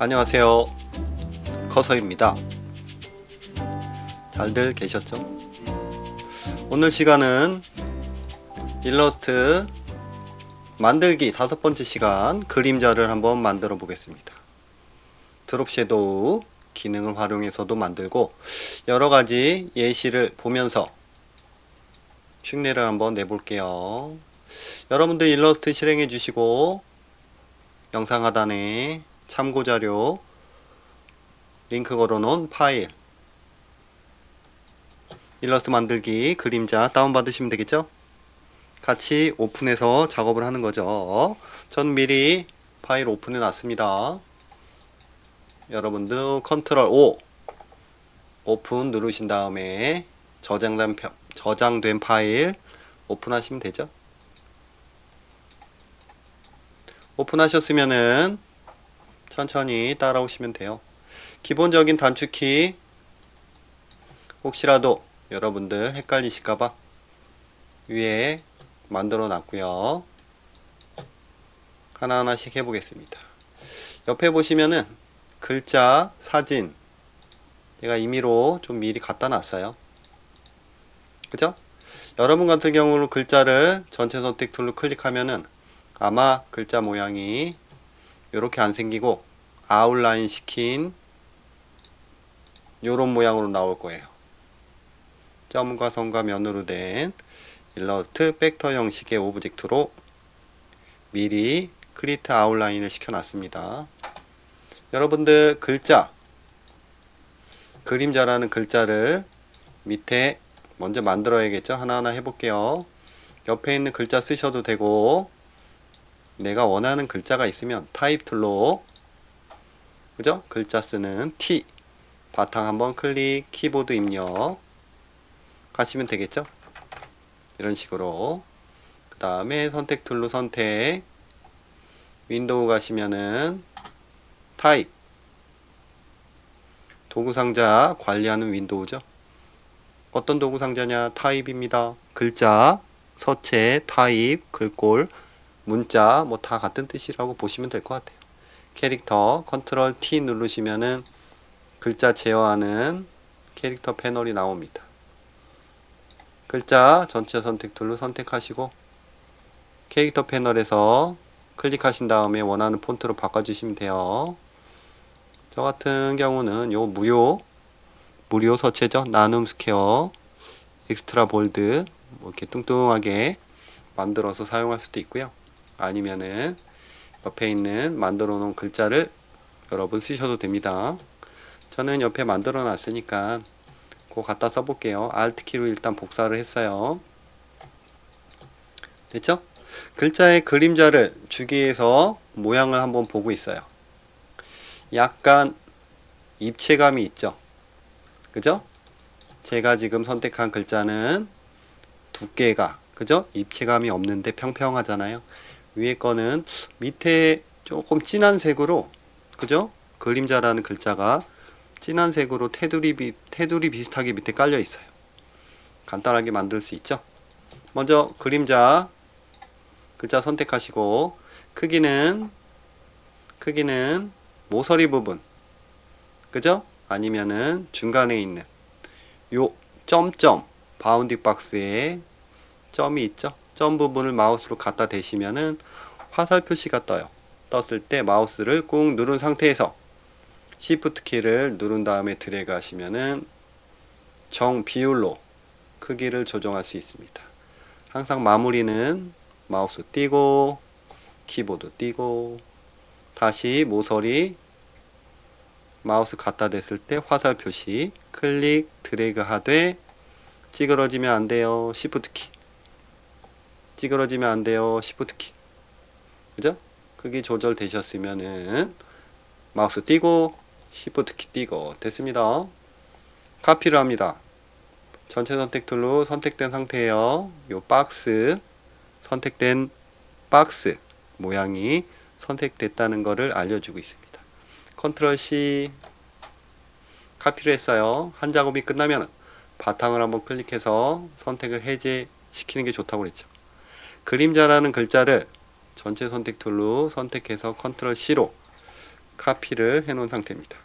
안녕하세요, 커서입니다. 잘들 계셨죠? 오늘 시간은 일러스트 만들기 5번째 시간, 그림자를 한번 만들어 보겠습니다. 드롭 섀도우 기능을 활용해서도 만들고 여러가지 예시를 보면서 흉내를 한번 내볼게요. 여러분들 일러스트 실행해 주시고 영상 하단에 참고자료 링크 걸어놓은 파일 일러스트 만들기 그림자 다운받으시면 되겠죠? 같이 오픈해서 작업을 하는 거죠. 전 미리 파일 오픈해 놨습니다. 여러분들 컨트롤 O 오픈 누르신 다음에 저장된 파일 오픈하시면 되죠. 오픈하셨으면은 천천히 따라오시면 돼요. 기본적인 단축키 혹시라도 여러분들 헷갈리실까봐 위에 만들어 놨고요. 하나하나씩 해보겠습니다. 옆에 보시면은 글자, 사진 제가 임의로 좀 미리 갖다 놨어요. 그죠? 여러분 같은 경우는 글자를 전체 선택 툴로 클릭하면은 아마 글자 모양이 이렇게 안 생기고 아웃라인 시킨 요런 모양으로 나올 거예요. 점과 선과 면으로 된 일러스트 벡터 형식의 오브젝트로 미리 크리에이트 아웃라인을 시켜놨습니다. 여러분들 글자, 그림자라는 글자를 밑에 먼저 만들어야겠죠? 하나하나 해볼게요. 옆에 있는 글자 쓰셔도 되고 내가 원하는 글자가 있으면 타입 툴로 그죠? 글자 쓰는 T 바탕 한번 클릭, 키보드 입력 하시면 되겠죠? 이런 식으로. 그 다음에 선택 툴로 선택, 윈도우 가시면은 타입, 도구상자 관리하는 윈도우죠. 어떤 도구상자냐? 타입입니다. 글자, 서체, 타입, 글꼴, 문자 뭐 다 같은 뜻이라고 보시면 될 것 같아요. 캐릭터 컨트롤 T 누르시면은 글자 제어하는 캐릭터 패널이 나옵니다. 글자 전체 선택 툴로 선택하시고 캐릭터 패널에서 클릭하신 다음에 원하는 폰트로 바꿔주시면 돼요. 저 같은 경우는 요 무료 서체죠. 나눔 스퀘어, 엑스트라 볼드 뭐 이렇게 뚱뚱하게 만들어서 사용할 수도 있고요. 아니면은 옆에 있는 만들어 놓은 글자를 여러분 쓰셔도 됩니다. 저는 옆에 만들어 놨으니까 그거 갖다 써볼게요. Alt 키로 일단 복사를 했어요. 됐죠? 글자의 그림자를 주기 위해서 모양을 한번 보고 있어요. 약간 입체감이 있죠? 그죠? 제가 지금 선택한 글자는 두께가 그죠? 입체감이 없는데 평평하잖아요. 위에 거는 밑에 조금 진한 색으로 그죠? 그림자라는 글자가 진한 색으로 테두리 비슷하게 밑에 깔려 있어요. 간단하게 만들 수 있죠? 먼저 그림자 글자 선택하시고 크기는 모서리 부분 그죠? 아니면은 중간에 있는 요 점점 바운딩 박스에 점이 있죠? 점 부분을 마우스로 갖다 대시면은 화살 표시가 떠요. 떴을 때 마우스를 꾹 누른 상태에서 Shift 키를 누른 다음에 드래그 하시면은 정 비율로 크기를 조정할 수 있습니다. 항상 마무리는 마우스 띄고 키보드 띄고 다시 모서리 마우스 갖다 댔을 때 화살 표시 클릭 드래그 하되 찌그러지면 안 돼요. Shift 키 찌그러지면 안 돼요. Shift 키 그죠? 크기 조절 되셨으면은 마우스 띄고 Shift 키 띄고 됐습니다. 카피를 합니다. 전체 선택 툴로 선택된 상태에요. 요 박스 선택된 박스 모양이 선택됐다는 것을 알려주고 있습니다. 컨트롤 C 카피를 했어요. 한 작업이 끝나면 바탕을 한번 클릭해서 선택을 해제시키는 게 좋다고 그랬죠. 그림자라는 글자를 전체 선택 툴로 선택해서 컨트롤 C로 카피를 해 놓은 상태입니다.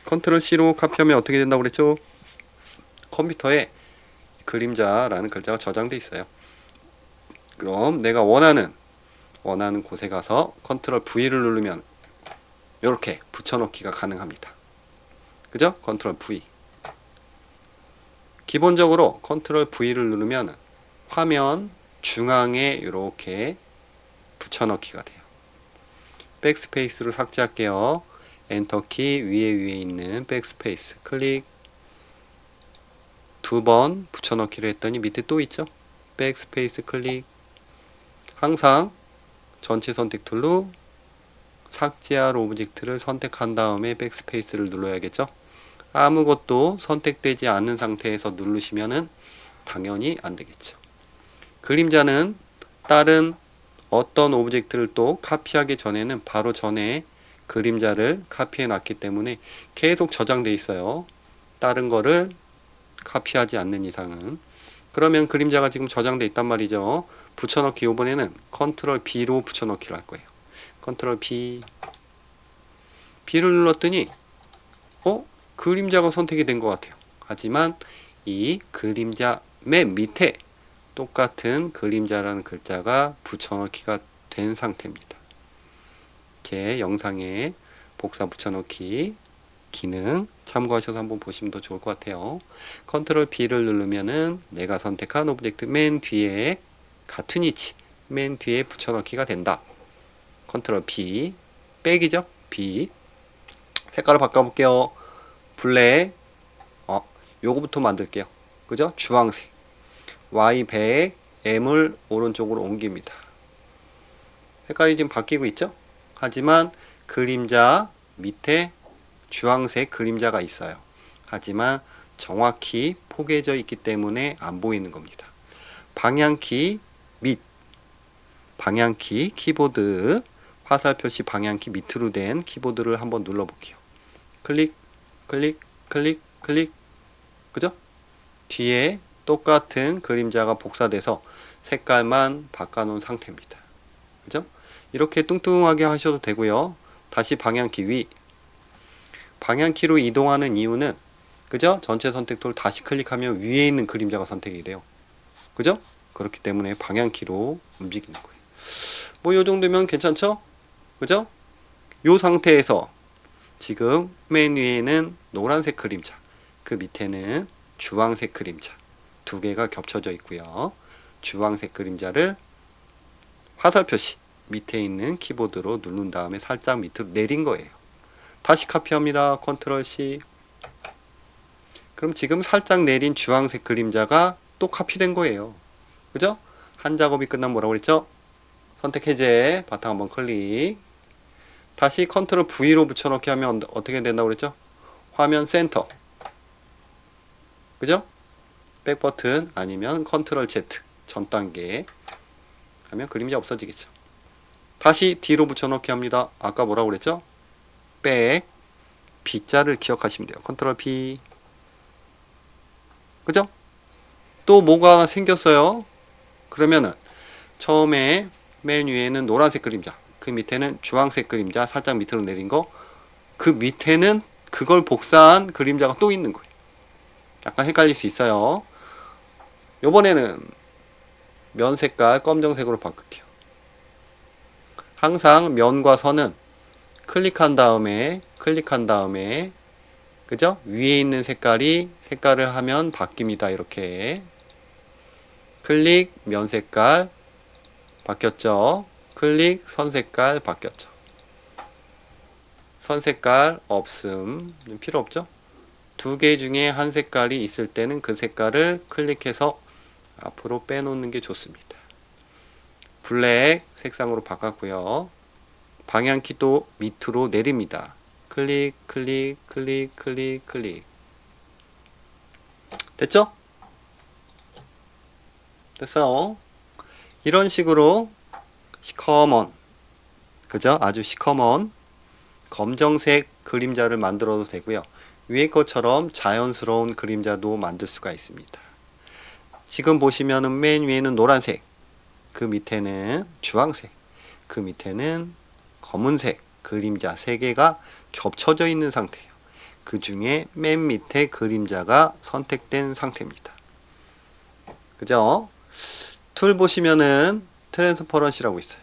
컨트롤 C로 카피하면 어떻게 된다고 그랬죠? 컴퓨터에 그림자라는 글자가 저장돼 있어요. 그럼 내가 원하는 곳에 가서 컨트롤 V를 누르면 이렇게 붙여넣기가 가능합니다. 그죠? 컨트롤 V. 기본적으로 컨트롤 V를 누르면 화면 중앙에 이렇게 붙여넣기가 돼요. 백스페이스로 삭제할게요. 엔터키 위에 있는 백스페이스 클릭. 2번 붙여넣기를 했더니 밑에 또 있죠? 백스페이스 클릭. 항상 전체 선택 툴로 삭제할 오브젝트를 선택한 다음에 백스페이스를 눌러야겠죠? 아무것도 선택되지 않는 상태에서 누르시면은 당연히 안 되겠죠. 그림자는 다른 어떤 오브젝트를 또 카피하기 전에는 바로 전에 그림자를 카피해 놨기 때문에 계속 저장돼 있어요. 다른 거를 카피하지 않는 이상은. 그러면 그림자가 지금 저장돼 있단 말이죠. 붙여넣기 이번에는 컨트롤 B로 붙여넣기를 할 거예요. 컨트롤 B. B를 눌렀더니 그림자가 선택이 된 것 같아요. 하지만 이 그림자 맨 밑에 똑같은 그림자라는 글자가 붙여넣기가 된 상태입니다. 제 영상에 복사 붙여넣기 기능 참고하셔서 한번 보시면 더 좋을 것 같아요. 컨트롤 B를 누르면은 내가 선택한 오브젝트 맨 뒤에 같은 위치 맨 뒤에 붙여넣기가 된다. 컨트롤 B 백이죠. B 색깔을 바꿔볼게요. 블랙 요거부터 만들게요. 그죠? 주황색 Y100 M을 오른쪽으로 옮깁니다. 색깔이 지금 바뀌고 있죠? 하지만 그림자 밑에 주황색 그림자가 있어요. 하지만 정확히 포개져 있기 때문에 안 보이는 겁니다. 방향키 밑 방향키 키보드 화살 표시 방향키 밑으로 된 키보드를 한번 눌러볼게요. 클릭 클릭 클릭 클릭 그죠? 뒤에 똑같은 그림자가 복사돼서 색깔만 바꿔놓은 상태입니다. 그죠? 이렇게 뚱뚱하게 하셔도 되고요. 다시 방향키 위 방향키로 이동하는 이유는 그죠? 전체 선택도를 다시 클릭하면 위에 있는 그림자가 선택이 돼요. 그죠? 그렇기 때문에 방향키로 움직이는 거예요. 뭐 요 정도면 괜찮죠? 그죠? 요 상태에서 지금 맨 위에는 노란색 그림자, 그 밑에는 주황색 그림자 두 개가 겹쳐져 있고요. 주황색 그림자를 화살 표시 밑에 있는 키보드로 누른 다음에 살짝 밑으로 내린 거예요. 다시 카피합니다. 컨트롤 C. 그럼 지금 살짝 내린 주황색 그림자가 또 카피된 거예요. 그죠? 한 작업이 끝나면 뭐라고 그랬죠? 선택 해제 바탕 한번 클릭. 다시 컨트롤 V로 붙여넣기 하면 어떻게 된다고 그랬죠? 화면 센터. 그죠? 백 버튼 아니면 컨트롤 Z 전 단계 하면 그림자 없어지겠죠. 다시 뒤로 붙여넣기 합니다. 아까 뭐라고 그랬죠? 백 B자를 기억하시면 돼요. 컨트롤 B. 그죠? 또 뭐가 하나 생겼어요. 그러면은 처음에 맨 위에는 노란색 그림자, 그 밑에는 주황색 그림자 살짝 밑으로 내린 거, 그 밑에는 그걸 복사한 그림자가 또 있는 거예요. 약간 헷갈릴 수 있어요. 요번에는 면 색깔 검정색으로 바꿀게요. 항상 면과 선은 클릭한 다음에 그죠? 위에 있는 색깔을 하면 바뀝니다. 이렇게 클릭 면 색깔 바뀌었죠. 클릭 선 색깔 바뀌었죠. 선 색깔 없음 필요 없죠. 두 개 중에 한 색깔이 있을 때는 그 색깔을 클릭해서 앞으로 빼놓는 게 좋습니다. 블랙 색상으로 바꿨고요. 방향키도 밑으로 내립니다. 클릭 클릭 클릭 클릭 클릭 됐죠? 됐어요. 이런 식으로 시커먼 그죠? 아주 시커먼 검정색 그림자를 만들어도 되고요. 위에 것처럼 자연스러운 그림자도 만들 수가 있습니다. 지금 보시면은 맨 위에는 노란색, 그 밑에는 주황색, 그 밑에는 검은색 그림자 3개가 겹쳐져 있는 상태예요. 그 중에 맨 밑에 그림자가 선택된 상태입니다. 그죠? 툴 보시면은 트랜스퍼런시라고 있어요.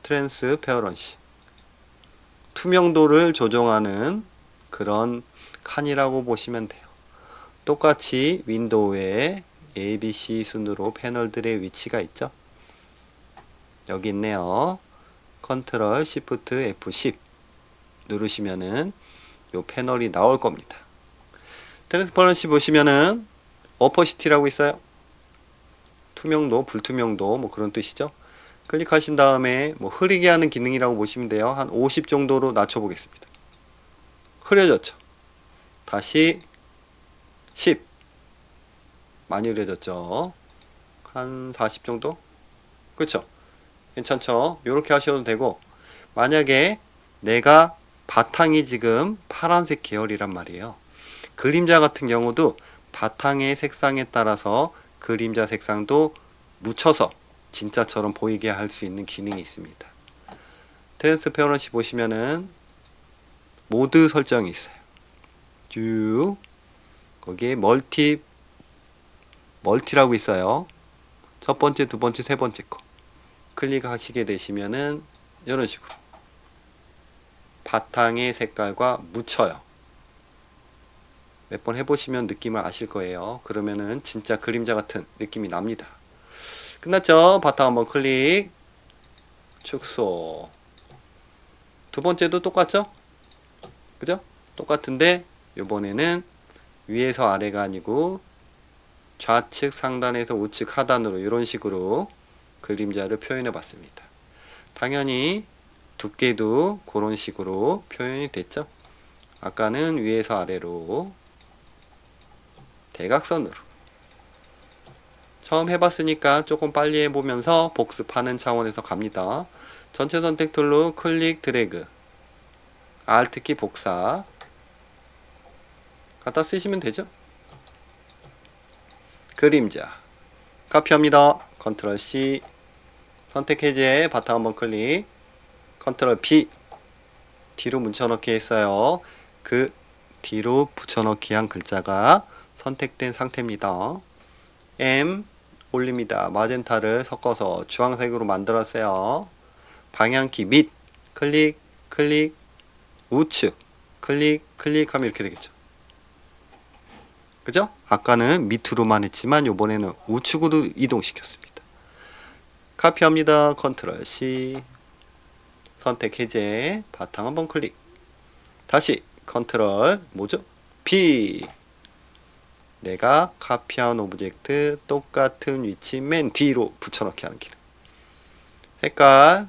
트랜스페어런시. 투명도를 조정하는 그런 칸이라고 보시면 돼요. 똑같이 윈도우에 ABC 순으로 패널들의 위치가 있죠. 여기 있네요. 컨트롤 시프트 F10 누르시면은 요 패널이 나올 겁니다. 트랜스퍼런시 보시면은 어퍼시티라고 있어요. 투명도, 불투명도 뭐 그런 뜻이죠. 클릭하신 다음에 뭐 흐리게 하는 기능이라고 보시면 돼요. 한 50 정도로 낮춰 보겠습니다. 흐려졌죠. 다시 10. 많이 흐려졌죠. 한 40 정도? 그렇죠. 괜찮죠? 이렇게 하셔도 되고, 만약에 내가 바탕이 지금 파란색 계열이란 말이에요. 그림자 같은 경우도 바탕의 색상에 따라서 그림자 색상도 묻혀서 진짜처럼 보이게 할 수 있는 기능이 있습니다. 트랜스페어런시 보시면은 모드 설정이 있어요. 쭉 거기에 멀티라고 있어요. 첫 번째, 두 번째, 세 번째 거 클릭하시게 되시면은 이런 식으로 바탕의 색깔과 묻혀요. 몇 번 해보시면 느낌을 아실 거예요. 그러면은 진짜 그림자 같은 느낌이 납니다. 끝났죠? 바탕 한번 클릭, 축소. 두 번째도 똑같죠? 그죠? 똑같은데 이번에는 위에서 아래가 아니고 좌측 상단에서 우측 하단으로 이런 식으로 그림자를 표현해 봤습니다. 당연히 두께도 그런 식으로 표현이 됐죠. 아까는 위에서 아래로 대각선으로 처음 해봤으니까 조금 빨리 해보면서 복습하는 차원에서 갑니다. 전체 선택 툴로 클릭 드래그 Alt키 복사 갖다 쓰시면 되죠. 그림자 카피합니다. 컨트롤 C 선택 해제 바탕 한번 클릭 컨트롤 B 뒤로 묻혀넣기 했어요. 그 뒤로 붙여넣기 한 글자가 선택된 상태입니다. M 올립니다. 마젠타를 섞어서 주황색으로 만들었어요. 방향키 밑 클릭 클릭 우측 클릭 클릭하면 이렇게 되겠죠. 그죠? 아까는 밑으로만 했지만 요번에는 우측으로 이동시켰습니다. 카피합니다. 컨트롤 C 선택 해제 바탕 한번 클릭 다시 컨트롤 뭐죠? B 내가 카피한 오브젝트 똑같은 위치 맨 뒤로 붙여넣기 하는 기능. 색깔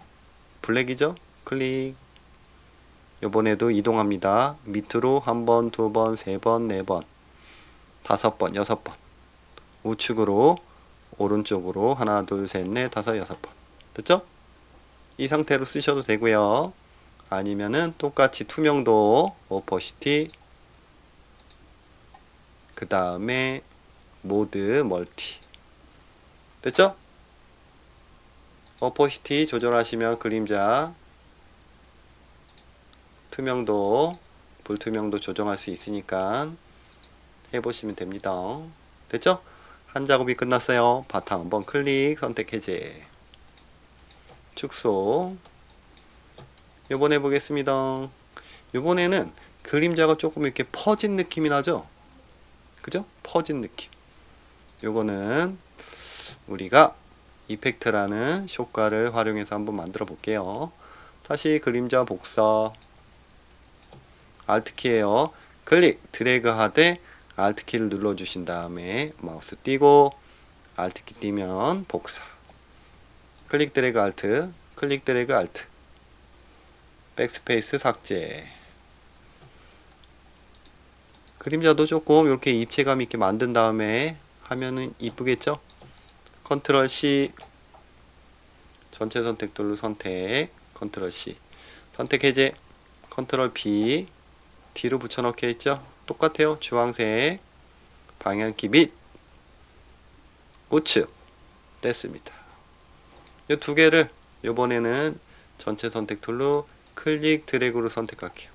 블랙이죠? 클릭 요번에도 이동합니다. 밑으로 한 번, 두 번, 세 번, 네 번, 다섯 번, 여섯 번 우측으로 오른쪽으로 하나, 둘, 셋, 넷, 다섯, 여섯 번 됐죠? 이 상태로 쓰셔도 되고요. 아니면은 똑같이 투명도 오퍼시티 그 다음에 모드 멀티 됐죠? 오퍼시티 조절하시면 그림자 투명도 불투명도 조정할 수 있으니까 해보시면 됩니다. 됐죠? 한 작업이 끝났어요. 바탕 한번 클릭 선택 해제 축소 요번 해보겠습니다. 요번에는 그림자가 조금 이렇게 퍼진 느낌이 나죠? 그죠? 퍼진 느낌. 요거는 우리가 이펙트라는 효과를 활용해서 한번 만들어 볼게요. 다시 그림자 복사 Alt키예요. 클릭 드래그 하되 Alt키를 눌러 주신 다음에 마우스 띄고 Alt키 띄면 복사 클릭 드래그 Alt 클릭 드래그 Alt 백스페이스 삭제 그림자도 조금 이렇게 입체감 있게 만든 다음에 하면은 이쁘겠죠? 컨트롤 C 전체 선택 툴로 선택 컨트롤 C 선택 해제 컨트롤 B 뒤로 붙여넣기 했죠? 똑같아요. 주황색 방향키 밑 우측 됐습니다. 이 두 개를 이번에는 전체 선택 툴로 클릭 드래그로 선택할게요.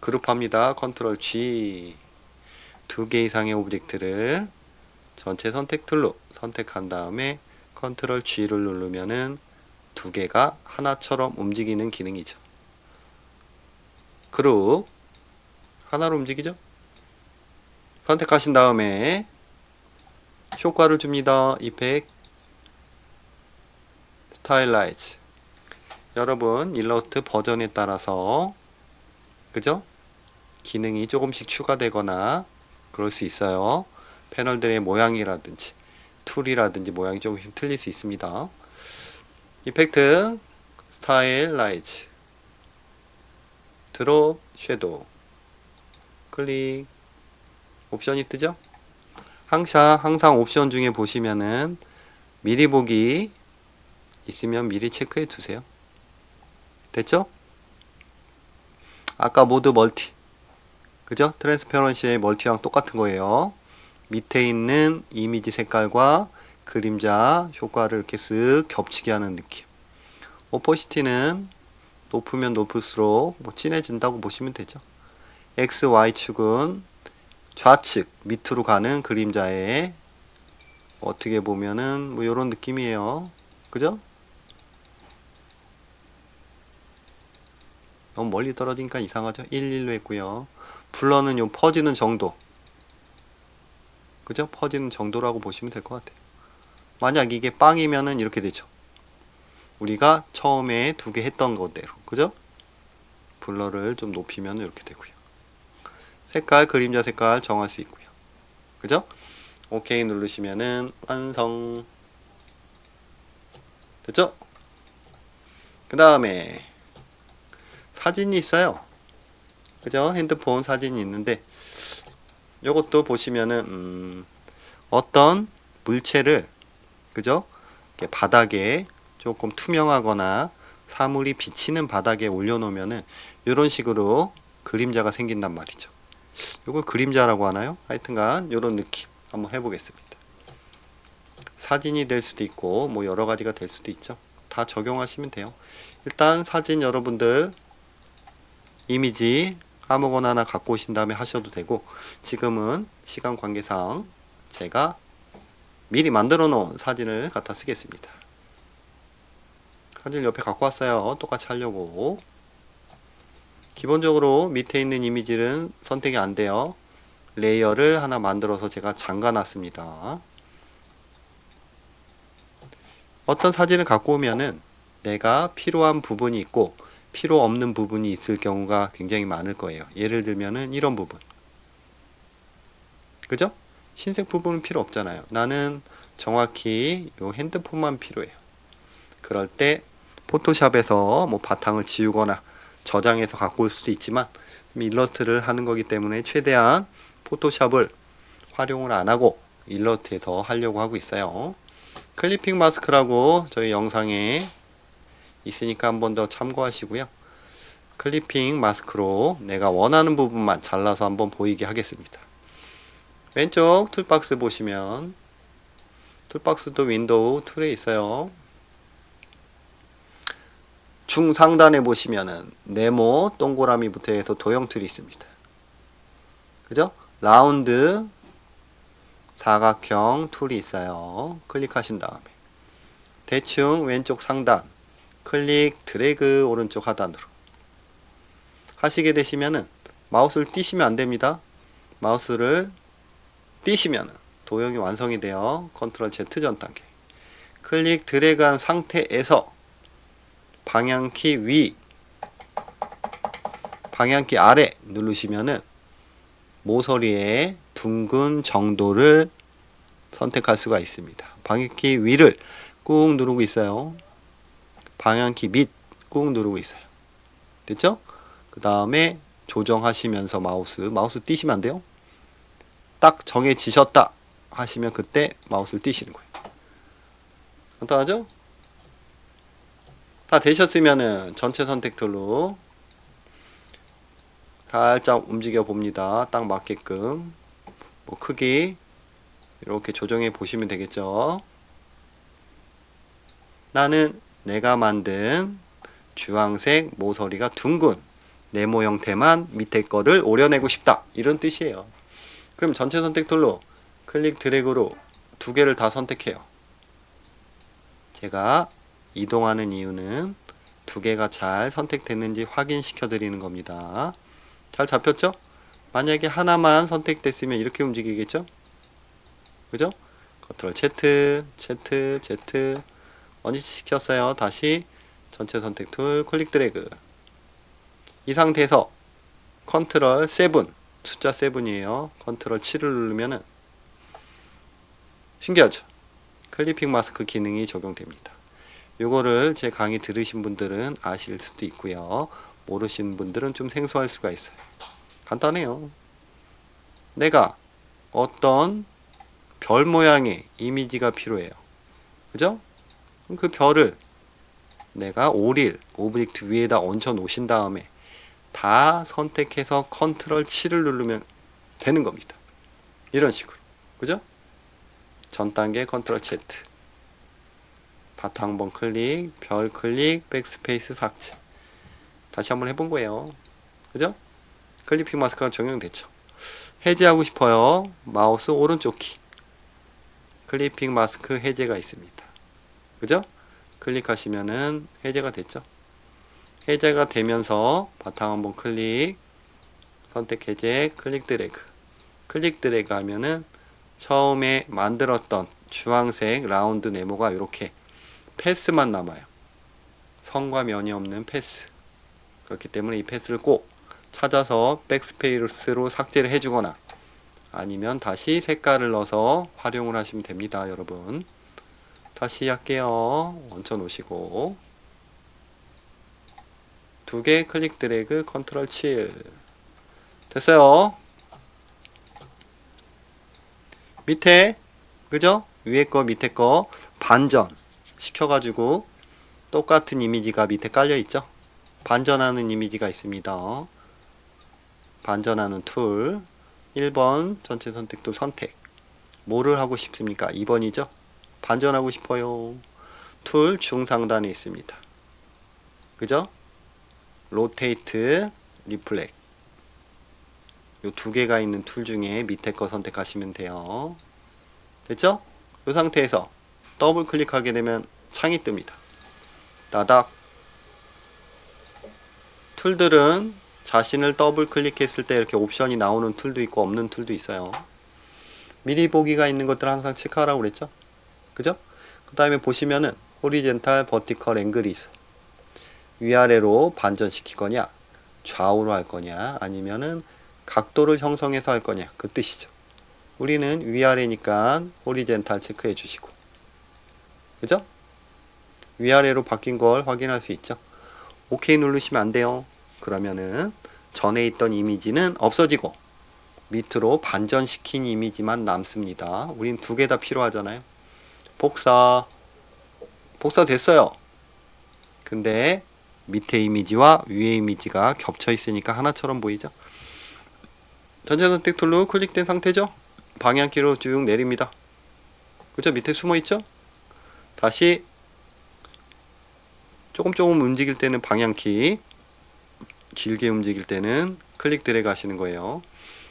그룹합니다. 컨트롤 G. 2개 이상의 오브젝트를 전체 선택 툴로 선택한 다음에 컨트롤 G를 누르면은 2개가 하나처럼 움직이는 기능이죠. 그룹 하나로 움직이죠. 선택하신 다음에 효과를 줍니다. 이펙트 스타일라이즈. 여러분 일러스트 버전에 따라서 그죠? 기능이 조금씩 추가되거나 그럴 수 있어요. 패널들의 모양이라든지 툴이라든지 모양이 조금씩 틀릴 수 있습니다. 이펙트 스타일라이즈 드롭 섀도우 클릭 옵션이 뜨죠? 항상 옵션 중에 보시면은 미리 보기 있으면 미리 체크해 두세요. 됐죠? 아까 모드 멀티 그죠? 트랜스페런시의 멀티랑 똑같은 거예요. 밑에 있는 이미지 색깔과 그림자 효과를 이렇게 쓱 겹치게 하는 느낌. 오퍼시티는 높으면 높을수록 뭐 진해진다고 보시면 되죠. X, Y축은 좌측 밑으로 가는 그림자에 어떻게 보면은 뭐 요런 느낌이에요. 그죠? 너무 멀리 떨어지니까 이상하죠? 1, 1로 했고요. 블러는 요 퍼지는 정도. 그죠? 퍼지는 정도라고 보시면 될 것 같아요. 만약 이게 빵이면은 이렇게 되죠. 우리가 처음에 2개 했던 것대로. 그죠? 블러를 좀 높이면 이렇게 되고요. 색깔, 그림자 색깔 정할 수 있고요. 그죠? 오케이 누르시면은 완성. 됐죠? 그 다음에 사진이 있어요. 그죠? 핸드폰 사진이 있는데 요것도 보시면은 어떤 물체를 그죠? 이렇게 바닥에 조금 투명하거나 사물이 비치는 바닥에 올려놓으면은 이런 식으로 그림자가 생긴단 말이죠. 이걸 그림자라고 하나요? 하여튼간 이런 느낌 한번 해보겠습니다. 사진이 될 수도 있고 뭐 여러 가지가 될 수도 있죠. 다 적용하시면 돼요. 일단 사진 여러분들 이미지 아무거나 하나 갖고 오신 다음에 하셔도 되고 지금은 시간 관계상 제가 미리 만들어 놓은 사진을 갖다 쓰겠습니다. 사진을 옆에 갖고 왔어요. 똑같이 하려고. 기본적으로 밑에 있는 이미지는 선택이 안 돼요. 레이어를 하나 만들어서 제가 잠가 놨습니다. 어떤 사진을 갖고 오면은 내가 필요한 부분이 있고 필요 없는 부분이 있을 경우가 굉장히 많을 거예요. 예를 들면은 이런 부분. 그죠? 흰색 부분은 필요 없잖아요. 나는 정확히 요 핸드폰만 필요해요. 그럴 때 포토샵에서 뭐 바탕을 지우거나 저장해서 갖고 올 수도 있지만 일러스트를 하는 거기 때문에 최대한 포토샵을 활용을 안 하고 일러스트에서 하려고 하고 있어요. 클리핑 마스크라고 저희 영상에 있으니까 한 번 더 참고하시고요. 클리핑 마스크로 내가 원하는 부분만 잘라서 한번 보이게 하겠습니다. 왼쪽 툴박스 보시면 툴박스도 윈도우 툴에 있어요. 중상단에 보시면은 네모 동그라미부터 해서 도형 툴이 있습니다. 그죠? 라운드 사각형 툴이 있어요. 클릭하신 다음에 대충 왼쪽 상단 클릭 드래그 오른쪽 하단으로 하시게 되시면은 마우스를 띄시면 안 됩니다. 마우스를 띄시면 도형이 완성이 돼요. 컨트롤 Z 전 단계 클릭 드래그한 상태에서 방향키 위 방향키 아래 누르시면은 모서리의 둥근 정도를 선택할 수가 있습니다. 방향키 위를 꾹 누르고 있어요. 방향키 밑 꾹 누르고 있어요. 됐죠? 그 다음에 조정하시면서 마우스 띄시면 안 돼요. 딱 정해지셨다 하시면 그때 마우스를 띄시는 거예요. 간단하죠? 다 되셨으면은 전체 선택 툴로 살짝 움직여 봅니다. 딱 맞게끔 뭐 크기 이렇게 조정해 보시면 되겠죠. 나는 내가 만든 주황색 모서리가 둥근 네모 형태만 밑에 거를 오려내고 싶다, 이런 뜻이에요. 그럼 전체 선택 툴로 클릭 드래그로 두 개를 다 선택해요. 제가 이동하는 이유는 두 개가 잘 선택됐는지 확인시켜 드리는 겁니다. 잘 잡혔죠? 만약에 하나만 선택됐으면 이렇게 움직이겠죠? 그죠? 컨트롤 Z 원위치시켰어요. 다시 전체 선택 툴 클릭 드래그. 이 상태에서 컨트롤 7, 숫자 7이에요. 컨트롤 7을 누르면은 신기하죠? 클리핑 마스크 기능이 적용됩니다. 요거를 제 강의 들으신 분들은 아실 수도 있고요. 모르시는 분들은 좀 생소할 수가 있어요. 간단해요. 내가 어떤 별 모양의 이미지가 필요해요. 그죠? 그 별을 내가 오릴 오브젝트 위에다 얹어 놓으신 다음에 다 선택해서 컨트롤 7을 누르면 되는 겁니다. 이런 식으로. 그죠? 전 단계 컨트롤 Z. 바탕번 클릭, 별 클릭, 백스페이스 삭제. 다시 한번 해본 거예요. 그죠? 클리핑 마스크가 적용됐죠. 해제하고 싶어요. 마우스 오른쪽 키. 클리핑 마스크 해제가 있습니다. 그죠? 클릭하시면은 해제가 됐죠. 해제가 되면서 바탕 한번 클릭, 선택 해제, 클릭 드래그. 클릭 드래그 하면은 처음에 만들었던 주황색 라운드 네모가 이렇게 패스만 남아요. 선과 면이 없는 패스. 그렇기 때문에 이 패스를 꼭 찾아서 백스페이스로 삭제를 해주거나 아니면 다시 색깔을 넣어서 활용을 하시면 됩니다, 여러분. 다시 할게요. 얹혀 놓으시고 두 개 클릭 드래그 컨트롤 7. 됐어요. 밑에 그죠? 위에 거 밑에 거 반전 시켜가지고 똑같은 이미지가 밑에 깔려 있죠. 반전하는 이미지가 있습니다. 반전하는 툴 1번 전체 선택 툴 선택. 뭐를 하고 싶습니까? 2번이죠. 반전하고 싶어요. 툴 중상단에 있습니다. 그죠? 로테이트, 리플렉. 요 두 개가 있는 툴 중에 밑에 거 선택하시면 돼요. 됐죠? 이 상태에서 더블 클릭하게 되면 창이 뜹니다. 따닥. 툴들은 자신을 더블 클릭했을 때 이렇게 옵션이 나오는 툴도 있고 없는 툴도 있어요. 미리 보기가 있는 것들 항상 체크하라고 그랬죠? 그죠? 그 다음에 보시면은 호리젠탈, 버티컬 앵글이 있어요. 위아래로 반전시키거냐, 좌우로 할 거냐, 아니면은 각도를 형성해서 할 거냐, 그 뜻이죠. 우리는 위아래니까 호리젠탈 체크해 주시고, 그죠? 위아래로 바뀐 걸 확인할 수 있죠. OK 누르시면 안 돼요. 그러면은 전에 있던 이미지는 없어지고 밑으로 반전시킨 이미지만 남습니다. 우린 두 개 다 필요하잖아요. 복사 됐어요. 근데 밑에 이미지와 위에 이미지가 겹쳐 있으니까 하나처럼 보이죠. 전체 선택 툴로 클릭된 상태죠. 방향키로 쭉 내립니다. 그죠? 밑에 숨어 있죠. 다시 조금 움직일 때는 방향키, 길게 움직일 때는 클릭 드래그 하시는 거예요.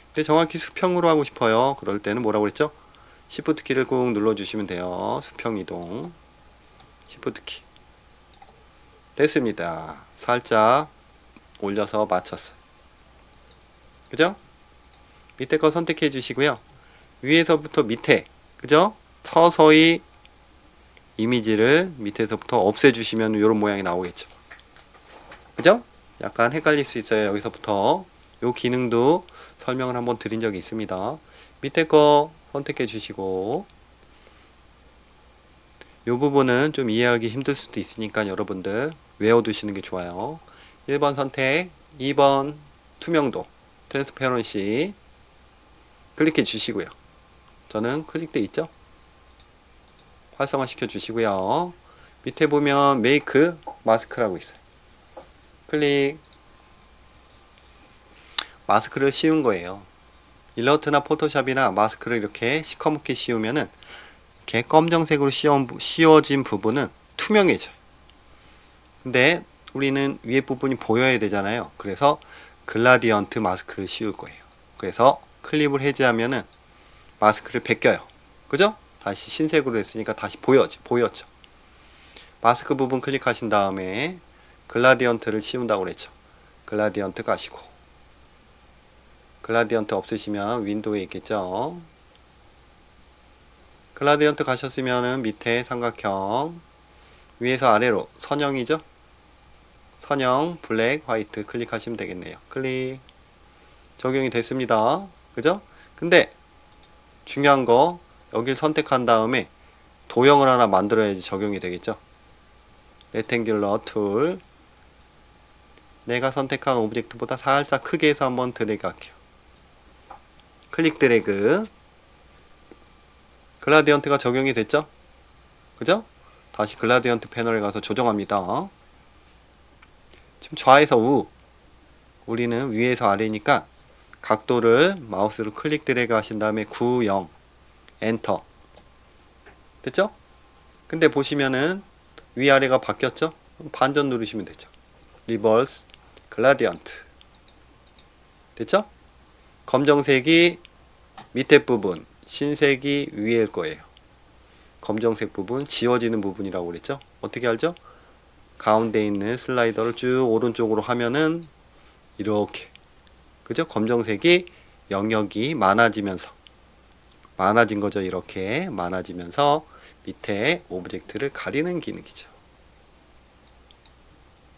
근데 정확히 수평으로 하고 싶어요. 그럴 때는 뭐라고 그랬죠? Shift 키를 꾹 눌러주시면 돼요. 수평 이동. Shift 키. 됐습니다. 살짝 올려서 맞췄어요. 그죠? 밑에 거 선택해 주시고요. 위에서부터 밑에, 그죠? 서서히 이미지를 밑에서부터 없애주시면 이런 모양이 나오겠죠. 그죠? 약간 헷갈릴 수 있어요. 여기서부터 요 기능도 설명을 한번 드린 적이 있습니다. 밑에 거 선택해 주시고 요 부분은 좀 이해하기 힘들 수도 있으니까 여러분들 외워두시는 게 좋아요. 1번 선택, 2번 투명도, 트랜스페런시 클릭해 주시고요. 저는 클릭돼 있죠? 활성화 시켜 주시고요. 밑에 보면 메이크 마스크라고 있어요. 클릭. 마스크를 씌운 거예요. 일러스트나 포토샵이나 마스크를 이렇게 시커멓게 씌우면은 이렇게 검정색으로 씌워진 부분은 투명해져요. 근데 우리는 위에 부분이 보여야 되잖아요. 그래서 글라디언트 마스크를 씌울 거예요. 그래서 클립을 해제하면은 마스크를 벗겨요. 그죠? 다시 흰색으로 됐으니까 다시 보였죠. 마스크 부분 클릭하신 다음에 글라디언트를 씌운다고 그랬죠. 글라디언트 가시고, 글라디언트 없으시면 윈도우에 있겠죠. 글라디언트 가셨으면 밑에 삼각형, 위에서 아래로 선형이죠. 선형 블랙 화이트 클릭하시면 되겠네요. 클릭. 적용이 됐습니다. 그죠? 근데 중요한 거 여길 선택한 다음에 도형을 하나 만들어야지 적용이 되겠죠. 레탱귤러 툴, 내가 선택한 오브젝트보다 살짝 크게 해서 한번 드래그 할게요. 클릭 드래그. 글라디언트가 적용이 됐죠? 그죠? 다시 글라디언트 패널에 가서 조정합니다. 지금 좌에서 우, 우리는 위에서 아래니까 각도를 마우스로 클릭 드래그 하신 다음에 9, 0 엔터. 됐죠? 근데 보시면은 위아래가 바뀌었죠? 반전 누르시면 되죠. 리버스 글라디언트. 됐죠? 검정색이 밑에 부분, 흰색이 위일 거예요. 검정색 부분, 지워지는 부분이라고 그랬죠? 어떻게 알죠? 가운데 있는 슬라이더를 쭉 오른쪽으로 하면은 이렇게, 그죠? 검정색이 영역이 많아지면서, 많아진 거죠. 이렇게 많아지면서 밑에 오브젝트를 가리는 기능이죠.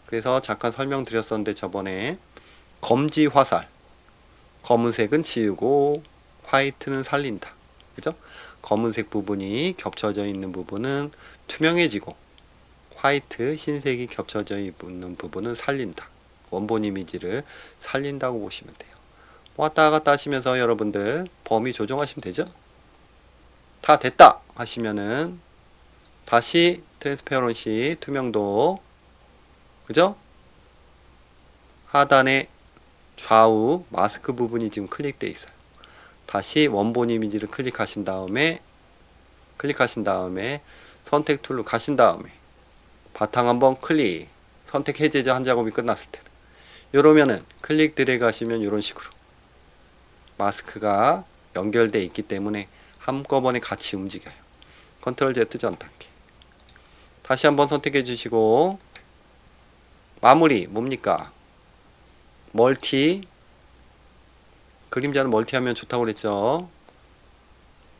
그래서 잠깐 설명드렸었는데 저번에 검지 화살, 검은색은 지우고 화이트는 살린다. 그죠? 검은색 부분이 겹쳐져 있는 부분은 투명해지고 화이트, 흰색이 겹쳐져 있는 부분은 살린다. 원본 이미지를 살린다고 보시면 돼요. 왔다 갔다 하시면서 여러분들 범위 조정하시면 되죠? 다 됐다 하시면은 다시 트랜스페어런시 투명도, 그죠? 하단에 좌우 마스크 부분이 지금 클릭되어 있어요. 다시 원본 이미지를 클릭하신 다음에 선택 툴로 가신 다음에 바탕 한번 클릭, 선택 해제죠. 한 작업이 끝났을 때는. 이러면은 클릭 드래그 하시면 이런 식으로 마스크가 연결되어 있기 때문에 한꺼번에 같이 움직여요. 컨트롤 Z 전 단계. 다시 한번 선택해 주시고 마무리 뭡니까? 멀티. 그림자는 멀티하면 좋다고 그랬죠.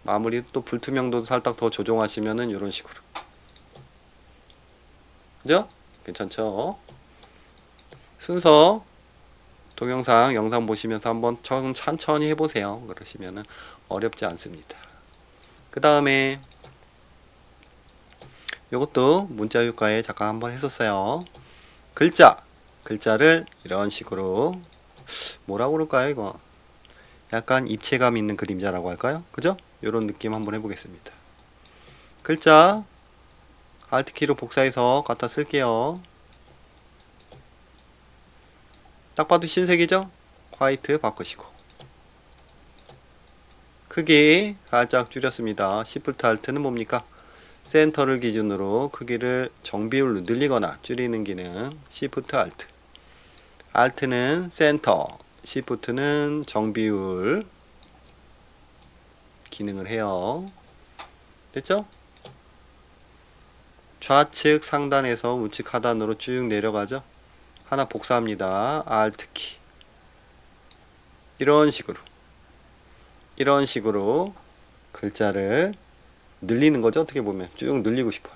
마무리 또 불투명도도 살짝 더 조정하시면은 이런 식으로. 그죠? 괜찮죠? 순서 동영상 영상 보시면서 한번 천천히 해보세요. 그러시면은 어렵지 않습니다. 그 다음에 이것도 문자 효과에 잠깐 한번 했었어요. 글자를 이런 식으로 뭐라고 그럴까요? 이거 약간 입체감 있는 그림자라고 할까요? 그죠? 이런 느낌 한번 해보겠습니다. 글자 Alt키로 복사해서 갖다 쓸게요. 딱 봐도 흰색이죠? 화이트 바꾸시고 크기 살짝 줄였습니다. Shift Alt는 뭡니까? 센터를 기준으로 크기를 정비율로 늘리거나 줄이는 기능 Shift Alt. Alt는 센터, Shift는 정비율 기능을 해요. 됐죠? 좌측 상단에서 우측 하단으로 쭉 내려가죠. 하나 복사합니다. Alt키. 이런 식으로 글자를 늘리는 거죠. 어떻게 보면 쭉 늘리고 싶어요.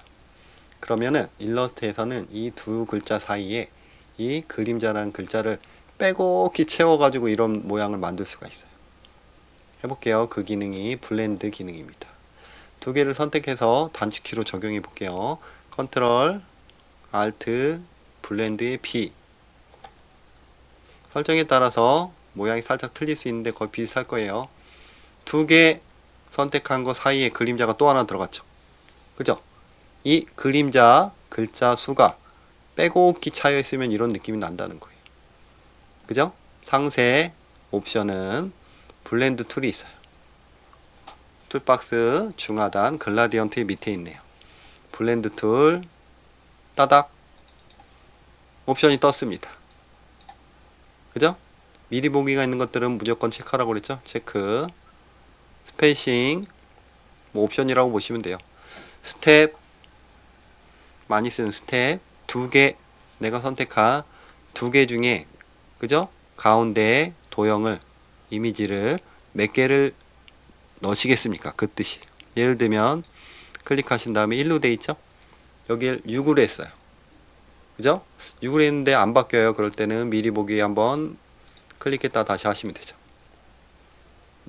그러면은 일러스트에서는 이 두 글자 사이에 이 그림자라는 글자를 빼곡히 채워가지고 이런 모양을 만들 수가 있어요. 해볼게요. 그 기능이 블렌드 기능입니다. 두 개를 선택해서 단축키로 적용해 볼게요. 컨트롤, 알트, 블렌드의 B. 설정에 따라서 모양이 살짝 틀릴 수 있는데 거의 비슷할 거예요. 두 개 선택한 거 사이에 그림자가 또 하나 들어갔죠. 그죠? 이 그림자 글자 수가 빼곡히 차여 있으면 이런 느낌이 난다는 거예요. 그죠? 상세 옵션은 블렌드 툴이 있어요. 툴박스 중하단 글라디언트 밑에 있네요. 블렌드 툴 따닥 옵션이 떴습니다. 그죠? 미리 보기가 있는 것들은 무조건 체크하라고 그랬죠? 체크. 스페이싱, 뭐 옵션이라고 보시면 돼요. 스텝, 많이 쓰는 스텝, 두 개, 내가 선택한 두 개 중에, 그죠? 가운데 도형을, 이미지를 몇 개를 넣으시겠습니까? 그 뜻이. 예를 들면, 클릭하신 다음에 1로 돼 있죠? 여길 6으로 했어요. 그죠? 6으로 했는데 안 바뀌어요. 그럴 때는 미리 보기 한번 클릭했다 다시 하시면 되죠.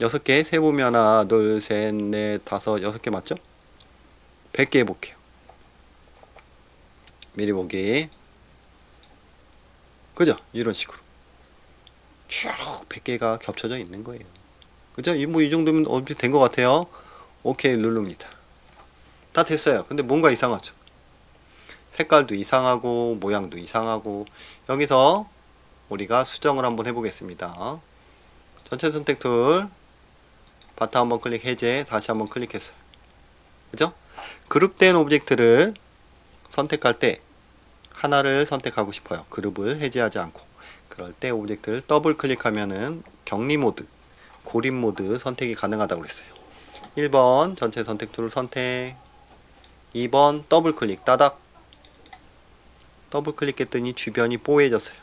6개 세보면 하나, 둘, 셋, 넷, 다섯, 6개 맞죠? 100개 해볼게요. 미리 보기. 그죠? 이런 식으로. 쭉 100개가 겹쳐져 있는 거예요. 그죠? 이 정도면 어떻게 된 것 같아요. 오케이 누릅니다. 다 됐어요. 근데 뭔가 이상하죠? 색깔도 이상하고 모양도 이상하고. 여기서 우리가 수정을 한번 해보겠습니다. 전체 선택 툴 바탕 한번 클릭, 해제, 다시 한번 클릭했어요. 그죠? 그룹된 오브젝트를 선택할 때 하나를 선택하고 싶어요. 그룹을 해제하지 않고. 그럴 때 오브젝트를 더블 클릭하면은 격리 모드, 고립 모드 선택이 가능하다고 그랬어요. 1번 전체 선택 툴을 선택, 2번 더블 클릭, 따닥. 더블 클릭했더니 주변이 뽀얘졌어요.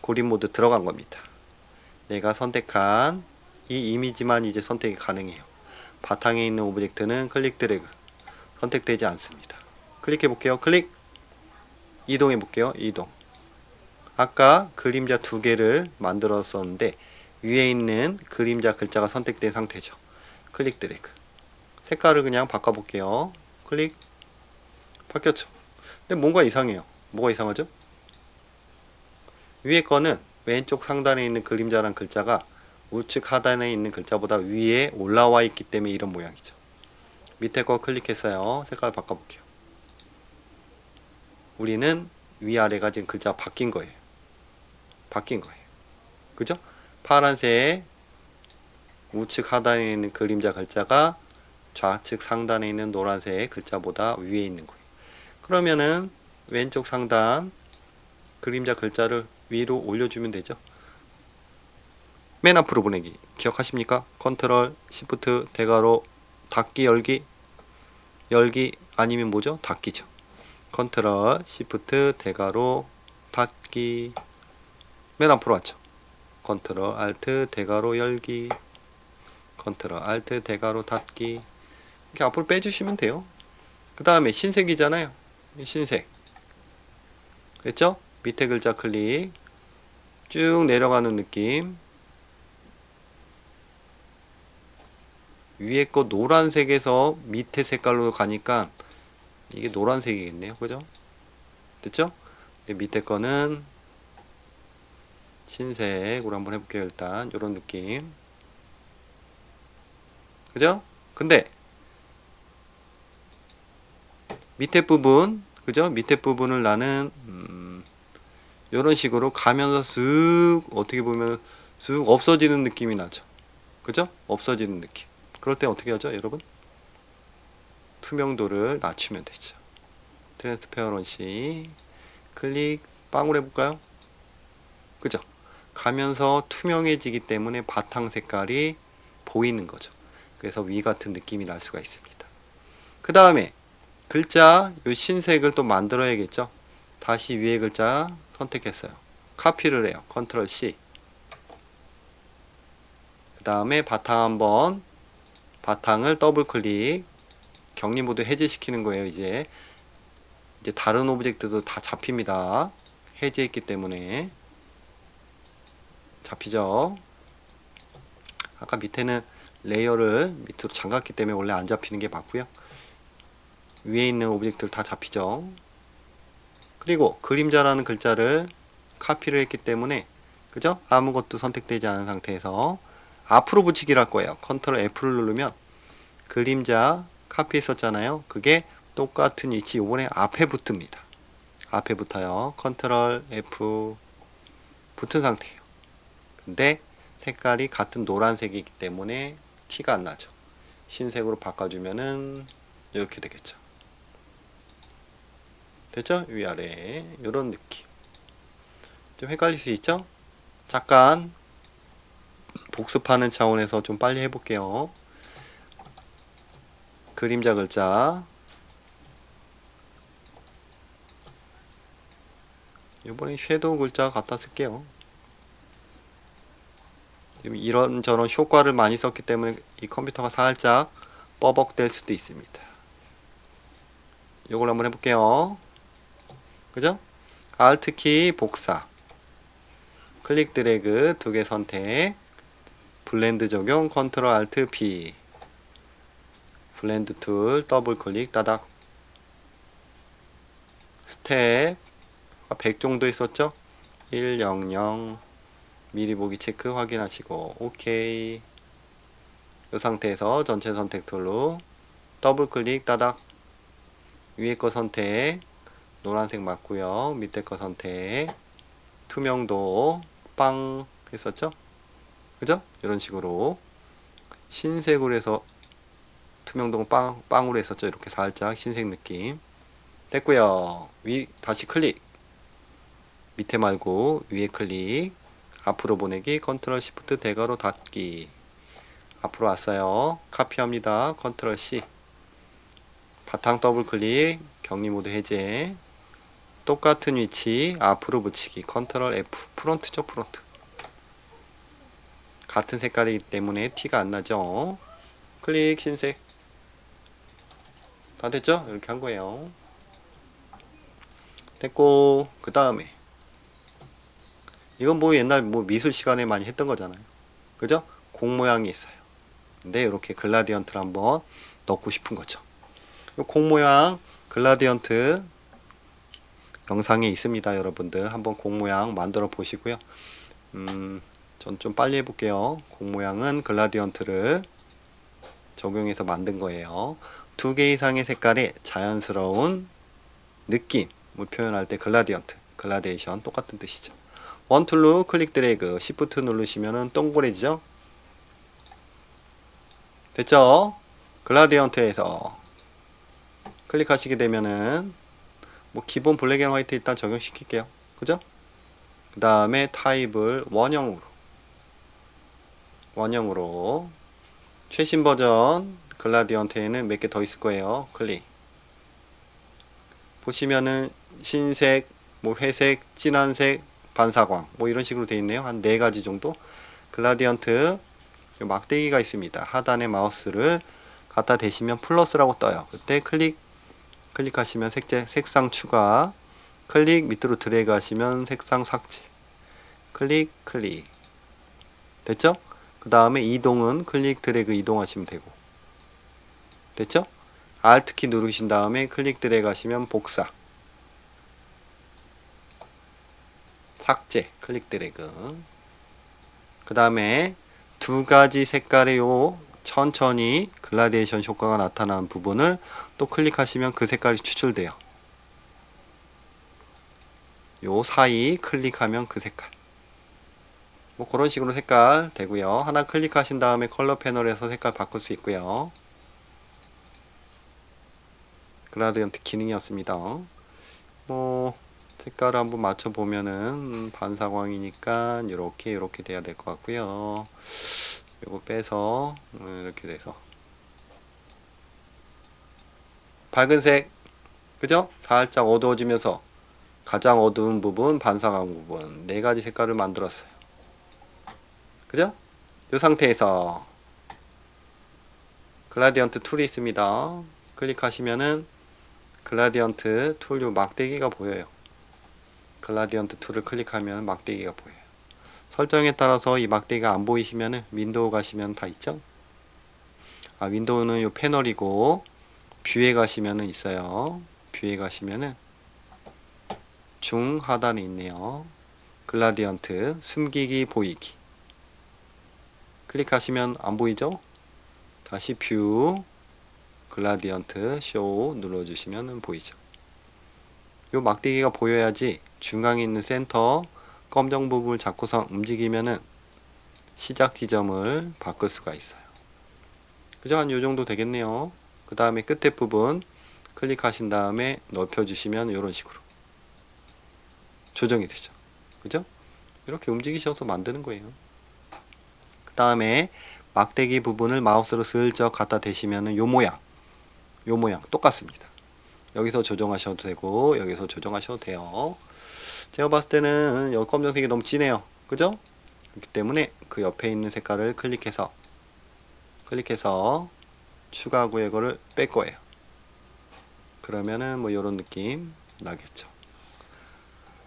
고립 모드 들어간 겁니다. 내가 선택한 이 이미지만 이제 선택이 가능해요. 바탕에 있는 오브젝트는 클릭 드래그 선택되지 않습니다. 클릭해 볼게요. 클릭. 이동해 볼게요. 이동. 아까 그림자 두 개를 만들었었는데 위에 있는 그림자 글자가 선택된 상태죠. 클릭 드래그. 색깔을 그냥 바꿔 볼게요. 클릭. 바뀌었죠. 근데 뭔가 이상해요. 뭐가 이상하죠? 위에 거는 왼쪽 상단에 있는 그림자란 글자가 우측 하단에 있는 글자보다 위에 올라와 있기 때문에 이런 모양이죠. 밑에 거 클릭했어요. 색깔 바꿔볼게요. 우리는 위아래가 지금 글자가 바뀐 거예요. 바뀐 거예요. 그죠? 파란색 우측 하단에 있는 그림자 글자가 좌측 상단에 있는 노란색 글자보다 위에 있는 거예요. 그러면은 왼쪽 상단 그림자 글자를 위로 올려주면 되죠. 맨 앞으로 보내기 기억하십니까? 컨트롤 시프트 대괄호 닫기 열기, 열기 아니면 뭐죠? 닫기죠. 컨트롤 시프트 대괄호 닫기. 맨 앞으로 왔죠. 컨트롤 알트 대괄호 열기, 컨트롤 알트 대괄호 닫기. 이렇게 앞으로 빼주시면 돼요. 그 다음에 흰색이잖아요. 흰색 됐죠? 밑에 글자 클릭, 쭉 내려가는 느낌. 위에 거 노란색에서 밑에 색깔로 가니까 이게 노란색이겠네요. 그죠? 됐죠? 밑에 거는 흰색으로 한번 해볼게요. 일단 이런 느낌. 그죠? 근데 밑에 부분, 그죠? 밑에 부분을 나는 이런 식으로 가면서 쓱 어떻게 보면 쓱 없어지는 느낌이 나죠. 그죠? 없어지는 느낌. 그럴 때 어떻게 하죠, 여러분? 투명도를 낮추면 되죠. 트랜스페어런시 클릭 빵을 해볼까요? 그죠? 가면서 투명해지기 때문에 바탕 색깔이 보이는 거죠. 그래서 위 같은 느낌이 날 수가 있습니다. 그 다음에 글자 요 흰색을 또 만들어야겠죠. 다시 위에 글자 선택했어요. 카피를 해요. 컨트롤 C. 그 다음에 바탕 한번, 바탕을 더블 클릭, 격리 모드 해제시키는 거예요. 이제 다른 오브젝트도 다 잡힙니다. 해제했기 때문에 잡히죠. 아까 밑에는 레이어를 밑으로 잠갔기 때문에 원래 안 잡히는 게 맞고요. 위에 있는 오브젝트를 다 잡히죠. 그리고 그림자라는 글자를 카피를 했기 때문에, 그죠? 아무것도 선택되지 않은 상태에서 앞으로 붙이기를 할 거예요. 컨트롤 F를 누르면 그림자 카피했었잖아요. 그게 똑같은 위치 요번에 앞에 붙습니다. 앞에 붙어요. 컨트롤 F 붙은 상태예요. 근데 색깔이 같은 노란색이기 때문에 티가 안 나죠. 흰색으로 바꿔주면은 이렇게 되겠죠. 됐죠? 위아래 이런 느낌. 좀 헷갈릴 수 있죠? 잠깐 복습하는 차원에서 좀 빨리 해볼게요. 그림자 글자. 이번엔 섀도우 글자 갖다 쓸게요. 지금 이런저런 효과를 많이 썼기 때문에 이 컴퓨터가 살짝 뻐벅될 수도 있습니다. 이걸 한번 해볼게요. 그죠? Alt키 복사, 클릭 드래그 두 개 선택, 블렌드 적용 컨트롤 Alt B, 블렌드 툴 더블 클릭 따닥, 스텝 100 정도 있었죠? 100 미리 보기 체크 확인하시고 오케이. 이 상태에서 전체 선택 툴로 더블 클릭 따닥, 위에 거 선택 노란색 맞고요. 밑에 거 선택 투명도 빵 했었죠? 그죠? 이런 식으로 흰색으로 해서 투명도 빵으로 했었죠? 이렇게 살짝 흰색 느낌 됐고요. 위 다시 클릭, 밑에 말고 위에 클릭, 앞으로 보내기 컨트롤 시프트 대괄호 닫기. 앞으로 왔어요. 카피합니다. 컨트롤 C, 바탕 더블 클릭, 격리 모드 해제, 똑같은 위치 앞으로 붙이기 컨트롤 F, 프론트죠. 프론트. 같은 색깔이기 때문에 티가 안 나죠. 클릭 흰색. 다 됐죠? 이렇게 한 거예요. 됐고, 그 다음에 이건 뭐 옛날 뭐 미술 시간에 많이 했던 거잖아요. 그죠? 공 모양이 있어요. 근데 이렇게 글라디언트를 한번 넣고 싶은 거죠. 공 모양 글라디언트 영상에 있습니다. 여러분들 한번 공 모양 만들어 보시고요. 전 좀 빨리 해볼게요. 공 모양은 글라디언트를 적용해서 만든 거예요. 2개 이상의 색깔의 자연스러운 느낌을 표현할 때 글라디언트, 글라데이션 똑같은 뜻이죠. 원툴로 클릭 드래그 시프트 누르시면은 동그래지죠. 됐죠? 글라디언트에서 클릭하시게 되면은 뭐 기본 블랙 앤 화이트 일단 적용시킬게요. 그죠? 그 다음에 타입을 원형으로 최신 버전 글라디언트에는 몇 개 더 있을 거예요. 클릭 보시면은 흰색, 뭐 회색, 진한색, 반사광 뭐 이런 식으로 되어 있네요. 한 4가지 정도. 글라디언트 막대기가 있습니다. 하단에 마우스를 갖다 대시면 플러스라고 떠요. 그때 클릭하시면 색상 추가, 클릭 밑으로 드래그 하시면 색상 삭제, 클릭 됐죠? 그 다음에 이동은 클릭 드래그 이동하시면 되고 됐죠? Alt키 누르신 다음에 클릭 드래그 하시면 복사, 삭제, 클릭 드래그. 그 다음에 2가지 색깔의 요 천천히 글라데이션 효과가 나타나는 부분을 또 클릭하시면 그 색깔이 추출돼요. 요 사이 클릭하면 그 색깔. 뭐 그런 식으로 색깔 되고요. 하나 클릭하신 다음에 컬러 패널에서 색깔 바꿀 수 있고요. 그라디언트 기능이었습니다. 뭐 색깔을 한번 맞춰 보면은 반사광이니까 이렇게 돼야 될 것 같고요. 요거 빼서 이렇게 돼서 밝은색, 그죠? 살짝 어두워지면서 가장 어두운 부분, 반사광 부분 4가지 색깔을 만들었어요. 그죠? 이 상태에서 글라디언트 툴이 있습니다. 클릭하시면은 글라디언트 툴 요 막대기가 보여요. 글라디언트 툴을 클릭하면 막대기가 보여요. 설정에 따라서 이 막대기가 안 보이시면은 윈도우 가시면 다 있죠? 윈도우는 요 패널이고 뷰에 가시면은 있어요. 뷰에 가시면은 중하단에 있네요. 글라디언트 숨기기 보이기 클릭하시면 안 보이죠? 다시 뷰 글라디언트 쇼 눌러주시면 보이죠. 요 막대기가 보여야지 중앙에 있는 센터 검정 부분을 잡고서 움직이면은 시작 지점을 바꿀 수가 있어요. 그죠? 한 요 정도 되겠네요. 그 다음에 끝에 부분 클릭하신 다음에 넓혀주시면 이런 식으로 조정이 되죠. 그죠? 이렇게 움직이셔서 만드는 거예요. 그 다음에 막대기 부분을 마우스로 슬쩍 갖다 대시면은 요 모양 똑같습니다. 여기서 조정하셔도 되고 여기서 조정하셔도 돼요. 제가 봤을 때는 여기 검정색이 너무 진해요. 그죠? 그렇기 때문에 그 옆에 있는 색깔을 클릭해서 추가 구획어를 뺄 거예요. 그러면은 뭐 이런 느낌 나겠죠.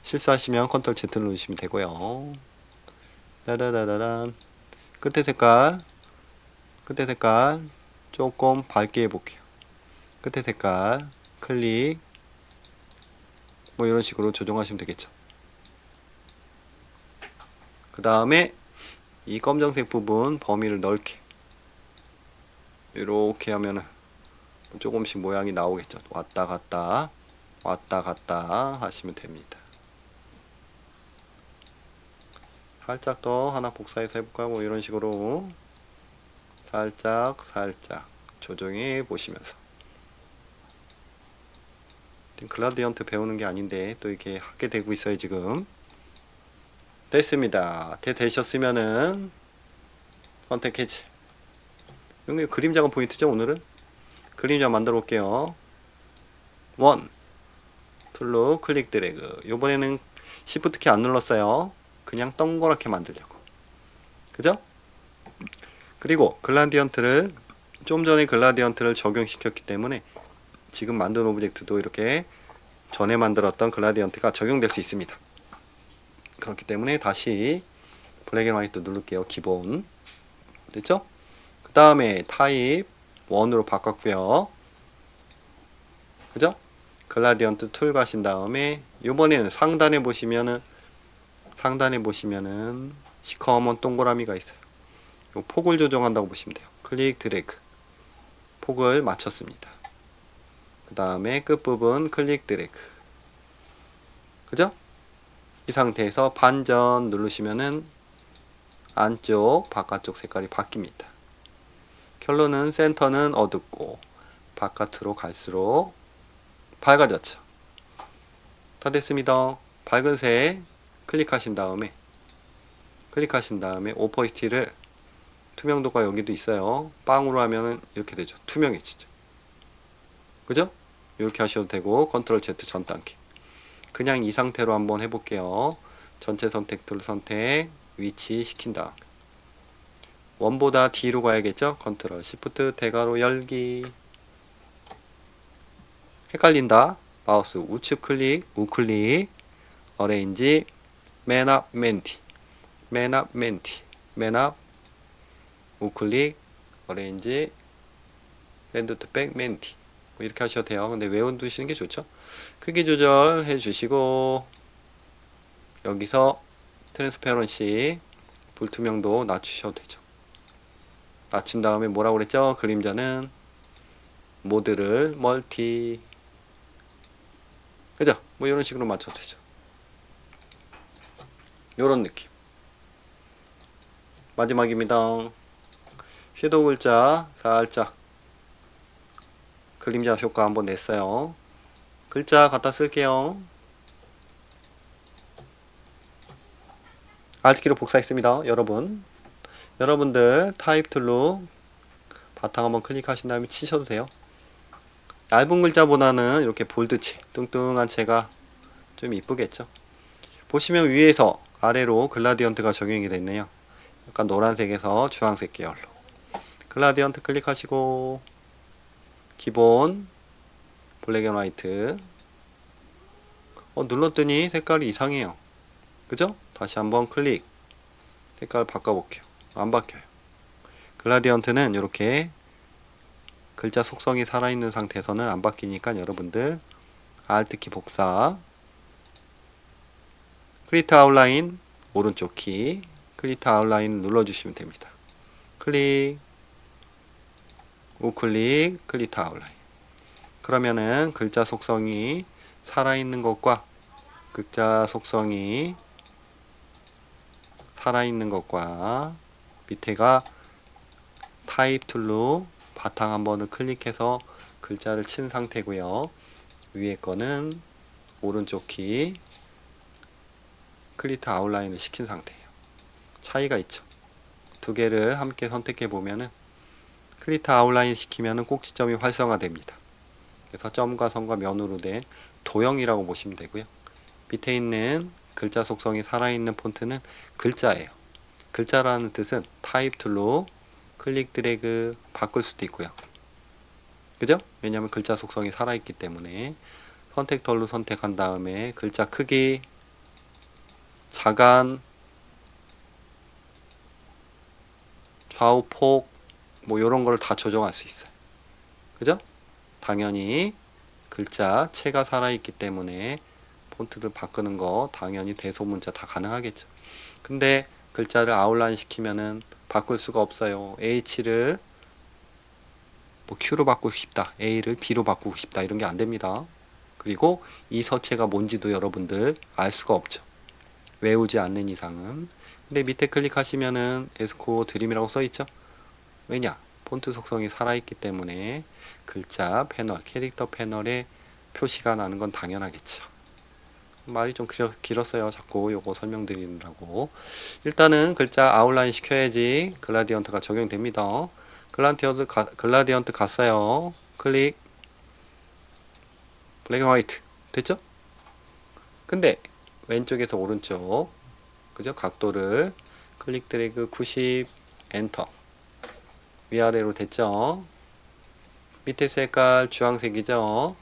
실수하시면 컨트롤 Z 누르시면 되고요. 따라라라란. 끝에 색깔 조금 밝게 해볼게요. 끝에 색깔 클릭 뭐 이런 식으로 조정하시면 되겠죠. 그 다음에 이 검정색 부분 범위를 넓게 이렇게 하면은 조금씩 모양이 나오겠죠. 왔다 갔다 하시면 됩니다. 살짝 더 하나 복사해서 해볼까? 뭐 이런 식으로 살짝 조정해 보시면서. 글라디언트 배우는 게 아닌데 또 이렇게 하게 되고 있어요. 지금 됐습니다. 되셨으면은 선택해지. 이런 게 그림자가 포인트죠. 오늘은 그림자 만들어 볼게요. 원 툴로 클릭 드래그. 요번에는 Shift 키 안 눌렀어요. 그냥 동그랗게 만들려고. 그죠? 그리고 글라디언트를 좀 전에 글라디언트를 적용시켰기 때문에 지금 만든 오브젝트도 이렇게 전에 만들었던 글라디언트가 적용될 수 있습니다. 그렇기 때문에 다시 블랙 앤 화이트 누를게요. 기본 됐죠? 그 다음에 타입 1으로 바꿨고요. 그죠? 글라디언트 툴 가신 다음에 이번에는 상단에 보시면은 시커먼 동그라미가 있어요. 요 폭을 조정한다고 보시면 돼요. 클릭 드래그 폭을 맞췄습니다. 그 다음에 끝부분 클릭 드래그. 그죠? 이 상태에서 반전 누르시면은 안쪽 바깥쪽 색깔이 바뀝니다. 결론은 센터는 어둡고 바깥으로 갈수록 밝아졌죠. 다 됐습니다. 밝은색 클릭하신 다음에 오퍼시티를 투명도가 여기도 있어요. 빵으로 하면은 이렇게 되죠. 투명해지죠. 그죠? 이렇게 하셔도 되고 컨트롤 Z 전 단계. 그냥 이 상태로 한번 해볼게요. 전체 선택 툴 선택 위치 시킨 다음 원보다 뒤로 가야겠죠? 컨트롤 시프트 대괄호 열기. 헷갈린다. 마우스 우측 클릭 우클릭 어레인지 맨업 맨뒤 맨업 우클릭 어레인지 랜드 투백 맨뒤 뭐 이렇게 하셔도 돼요. 근데 외워두시는 게 좋죠. 크기 조절해 주시고 여기서 트랜스페런시 불투명도 낮추셔도 되죠. 낮춘 다음에 뭐라고 그랬죠? 그림자는 모드를 멀티 그죠? 뭐 이런 식으로 맞춰도 되죠. 요런 느낌. 마지막입니다. 섀도우 글자 살짝 그림자 효과 한번 냈어요. 글자 갖다 쓸게요. Alt키로 복사했습니다. 여러분들 타입 툴로 바탕 한번 클릭하신 다음에 치셔도 돼요. 얇은 글자보다는 이렇게 볼드체, 뚱뚱한 체가 좀 이쁘겠죠. 보시면 위에서 아래로 글라디언트가 적용이 됐네요. 약간 노란색에서 주황색 계열로. 글라디언트 클릭하시고 기본 블랙 앤 화이트 눌렀더니 색깔이 이상해요. 그죠? 다시 한번 클릭 색깔 바꿔볼게요. 안 바뀌어요. 글라디언트는 이렇게 글자 속성이 살아있는 상태에서는 안 바뀌니까 여러분들 Alt키 복사 크리에이트 아웃라인 오른쪽 키 크리에이트 아웃라인 눌러주시면 됩니다. 클릭 우클릭 크리에이트 아웃라인. 그러면은 글자 속성이 살아있는 것과 밑에가 타입 툴로 바탕 한 번을 클릭해서 글자를 친 상태고요. 위에 거는 오른쪽 키 클리트 아웃라인을 시킨 상태예요. 차이가 있죠. 두 개를 함께 선택해 보면은 클리트 아웃라인 시키면은 꼭지점이 활성화됩니다. 그래서 점과 선과 면으로 된 도형이라고 보시면 되고요. 밑에 있는 글자 속성이 살아있는 폰트는 글자예요. 글자라는 뜻은 타입 툴로 클릭 드래그 바꿀 수도 있고요. 그죠? 왜냐하면 글자 속성이 살아있기 때문에 선택 툴로 선택한 다음에 글자 크기, 자간, 좌우 폭, 뭐 이런 거를 다 조정할 수 있어요. 그죠? 당연히 글자 체가 살아있기 때문에 폰트를 바꾸는 거 당연히 대소문자 다 가능하겠죠. 근데 글자를 아웃라인 시키면은 바꿀 수가 없어요. H를 뭐 Q로 바꾸고 싶다, A를 B로 바꾸고 싶다 이런 게 안 됩니다. 그리고 이 서체가 뭔지도 여러분들 알 수가 없죠. 외우지 않는 이상은. 근데 밑에 클릭하시면은 에스코 드림이라고 써있죠. 왜냐? 폰트 속성이 살아있기 때문에 글자 패널, 캐릭터 패널에 표시가 나는 건 당연하겠죠. 말이 좀 길었어요. 자꾸 요거 설명드리느라고. 일단은 글자 아웃라인 시켜야지 글라디언트가 적용됩니다. 글라디언트 갔어요. 클릭, 블랙 앤 화이트 됐죠? 근데 왼쪽에서 오른쪽, 그죠? 각도를 클릭 드래그 90 엔터, 위아래로 됐죠? 밑에 색깔 주황색이죠?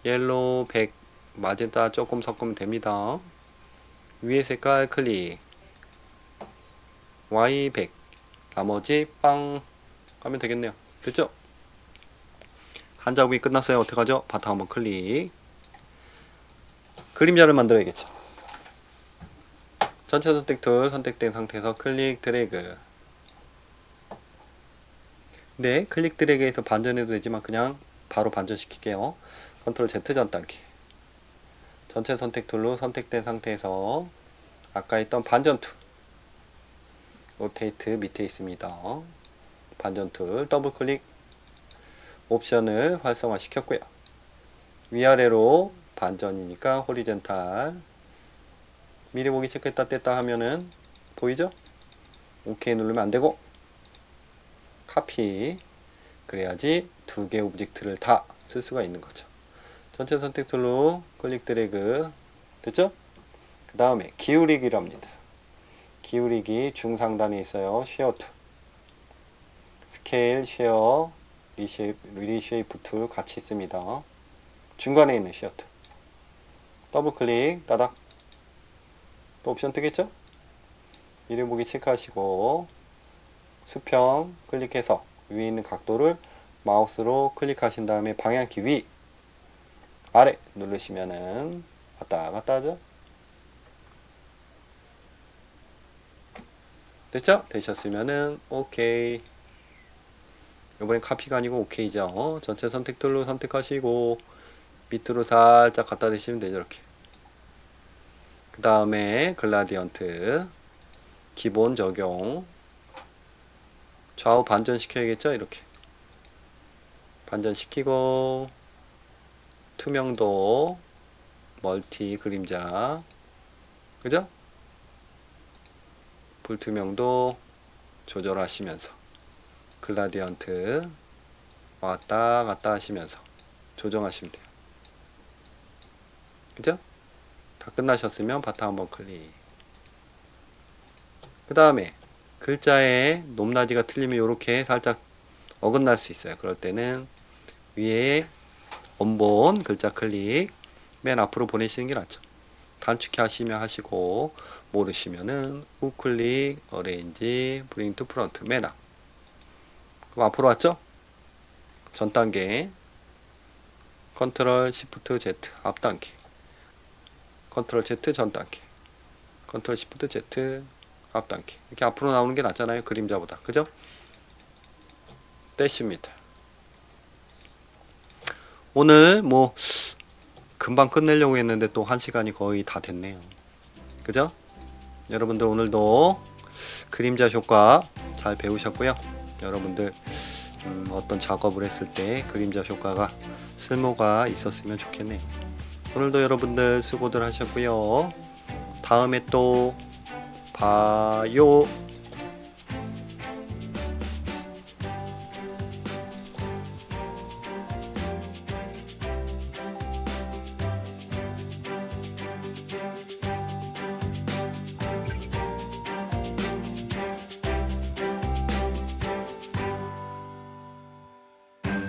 옐로우 100, 마젠타 조금 섞으면 됩니다. 위에 색깔 클릭, Y 100, 나머지 빵 하면 되겠네요. 됐죠? 한 작업이 끝났어요. 어떡하죠? 바탕 한번 클릭. 그림자를 만들어야겠죠. 전체 선택 툴 선택된 상태에서 클릭 드래그. 네, 클릭 드래그에서 반전해도 되지만 그냥 바로 반전시킬게요. 컨트롤 Z 전 단계. 전체 선택 툴로 선택된 상태에서 아까 했던 반전 툴, 로테이트 밑에 있습니다. 반전 툴 더블 클릭, 옵션을 활성화 시켰고요. 위아래로 반전이니까 호리젠탈. 미리 보기 체크했다 뗐다 하면은 보이죠? OK 누르면 안 되고 카피. 그래야지 두 개 오브젝트를 다 쓸 수가 있는 거죠. 전체 선택 툴로 클릭 드래그 됐죠? 그 다음에 기울이기랍니다. 기울이기 중상단에 있어요. 쉐어 툴, 스케일, 쉐어, 리쉐이프 툴 같이 있습니다. 중간에 있는 쉐어 툴 더블 클릭 따닥, 또 옵션 뜨겠죠? 미리 보기 체크하시고 수평 클릭해서 위에 있는 각도를 마우스로 클릭하신 다음에 방향키 위 아래 누르시면은 왔다 갔다 하죠. 됐죠? 되셨으면은 오케이. 이번엔 카피가 아니고 오케이죠. 전체 선택 툴로 선택하시고 밑으로 살짝 갖다 대시면 되죠. 이렇게. 그 다음에 글라디언트 기본 적용, 좌우 반전 시켜야겠죠. 이렇게 반전시키고 투명도, 멀티 그림자, 그죠? 불투명도 조절하시면서 글라디언트 왔다 갔다 하시면서 조정하시면 돼요. 그죠? 다 끝나셨으면 바탕 한번 클릭. 그 다음에 글자의 높낮이가 틀리면 이렇게 살짝 어긋날 수 있어요. 그럴 때는 위에 원본 글자 클릭 맨 앞으로 보내시는 게 낫죠. 단축키 하시면 하시고 모르시면은 우클릭 어레인지 브링 투 프론트 맨 앞. 그럼 앞으로 왔죠? 전 단계 컨트롤 시프트 Z 앞 단계, 컨트롤 Z 전 단계, 컨트롤 시프트 Z 앞 단계. 이렇게 앞으로 나오는 게 낫잖아요. 그림자보다. 그죠? 떼십니다. 오늘 뭐 금방 끝내려고 했는데 또 1시간이 거의 다 됐네요. 그죠? 여러분들 오늘도 그림자 효과 잘 배우셨고요. 여러분들 어떤 작업을 했을 때 그림자 효과가 쓸모가 있었으면 좋겠네요. 오늘도 여러분들 수고들 하셨고요. 다음에 또 봐요.